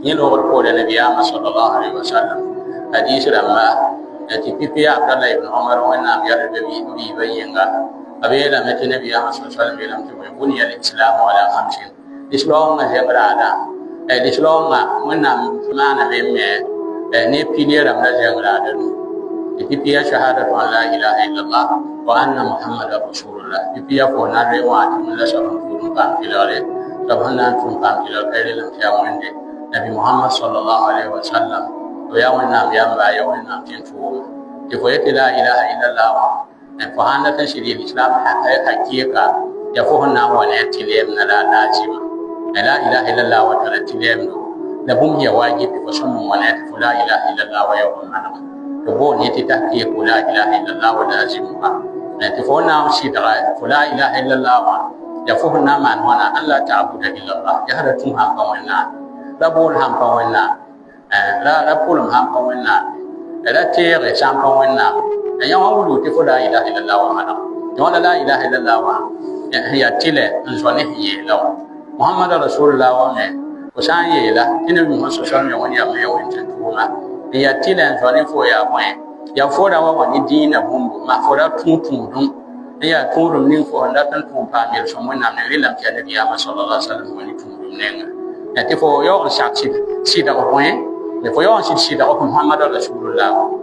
يلوغ القول النبي صلى الله عليه وسلم حديث لما تبي عبد الله بن عمر وإنما يرد بيبينها أبيلا مت النبي صلى الله عليه وسلم يلم تقول بني الإسلام على 5 الإسلام جمرادا الإسلام وإنما معنا بيمة نبتدي رمنا جمرادا تبي شهادة أن لا إله إلا الله وأن محمد رسول الله تبي فونا روات من لا سبحان فون كام كيلاري سبحان فون كام كيلار كيلي لم تيامون دي نبي محمد صلى الله عليه وسلم ويومنا يومنا يومنا تنفوه تفويت لا إله إلا الله فهذا تشريع الإسلام حقيقة يفوهنا ونأتيهم لا لازم لا إله إلا الله وترتيهم لهم هي واجب فسموا ونأتي لا إله إلا الله ويومنا تبون يتحقق لا إله إلا الله ولازمها تفونا سيدرا لا إله إلا الله يفوهنا من هنا أن لا تعبد إلا الله يهرتمها قومنا لا بولهم قومنا لا بولهم قومنا لا تيغي سام قومنا يوم أولو تفو لا إله إلا الله ومنا يوم لا إله إلا الله هي تيلة نزونه يلو محمد رسول الله ومن وسان يلا تنبي محمد صلى الله عليه وسلم يوم ينتهوما هي تيلة نزونه فويا وين يا فورا واني دين بومبو ما فورا تون هي تون من فورا تون بامير سمونا من ليلم كان النبي صلى الله عليه وسلم وني تون من تفو يوم شاكسي سيدا وين تفو يوم سيدا محمد رسول الله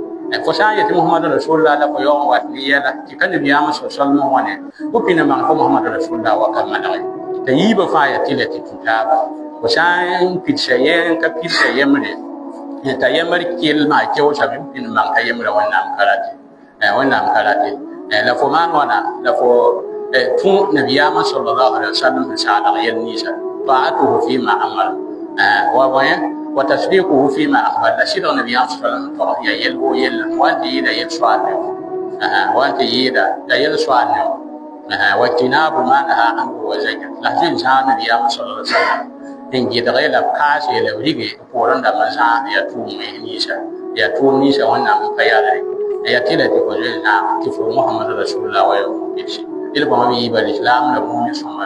فسان يتم محمد رسول الله لا يوم واتنيا لا كان النبي صلى الله عليه وسلم وني وبين من محمد رسول الله وكما تييب فايا تيلة تتابع وسان بيتشين كبيتشين مري تيمر كيل ما كيو شابين بين من تيمر ونام كاراتي لا فمان وانا لا فو تون النبي صلى الله عليه وسلم سعد غير نيسا طاعته فيما أمر ووين وتصديقه فيما أخبر لشيد النبي صلى الله عليه وسلم يا يلو يل وانت يدا يلسوانه وانت يدا يلسوانه واجتناب ما نهى عنه وزجر لحظة إنسان النبي صلى الله عليه وسلم إن جد غير كاسي لوريجي فورن دمسا يتوم نيسا وانا مكيالي يتيلا تقولنا كفر محمد رسول الله ويوم بيشي إلى بما يبى الإسلام نبوم يسمى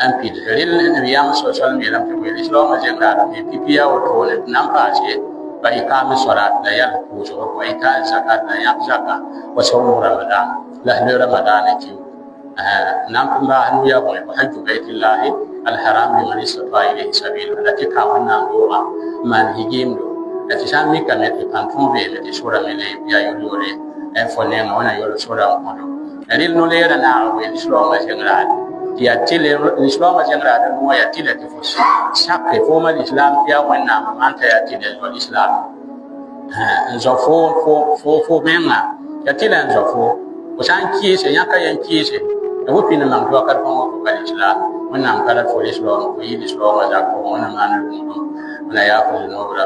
أن بيدل النبي صلى الله عليه وسلم يلم تقول الإسلام جنرال بيبيا وتقول نمباسي وإقام الصلاة لا يلبوس وإيتاء الزكاة لا يزكى وصوم رمضان لا رمضان كيو نعم بعد يوم وحج بيت الله الحرام لمن استطاع إليه سبيلا التي كامنا نورا من هجيم دو التي سامي كميت كانتم بي التي سورة من يا يولي فنين وانا يولي سورة مدو اليل نولير نعم الإسلام جنرال يأتيل الإسلام جنرال هو يأتيل تفوس شاك فوم الإسلام يا وانا من يأتيل الإسلام زفو فو منا يأتيل زفو وسان كيس يانكا ينكيس وفي نمان توكل فما فوق الإسلام ونام كلا فول الإسلام ويل الإسلام وزاكو ونمان المدن ولا يأخذ النور